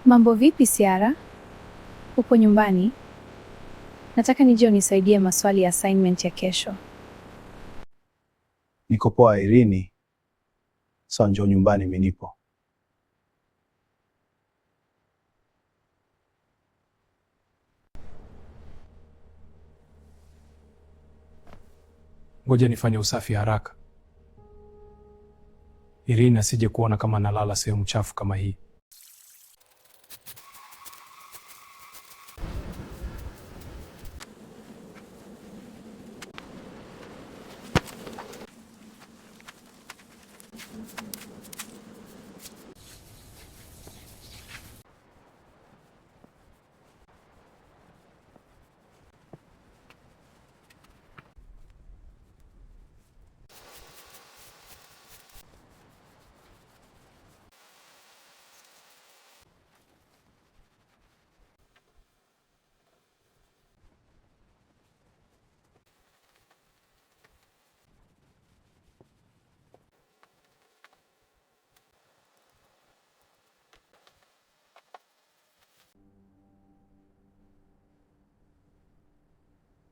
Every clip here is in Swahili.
Mambo vipi Siara? Upo nyumbani? Nataka nije unisaidie maswali ya assignment ya kesho. Niko poa Irini. Sawa, njoo nyumbani, mimi nipo. Ngoja nifanye usafi haraka. Irini asije kuona kama nalala sehemu chafu kama hii.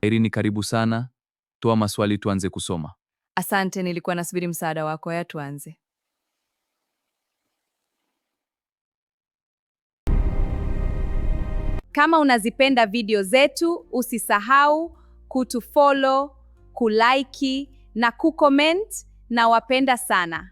Irini, karibu sana. Toa maswali tuanze kusoma. Asante, nilikuwa nasubiri msaada wako. Ya tuanze. Kama unazipenda video zetu, usisahau kutufollow, kulike na kucomment. Na wapenda sana.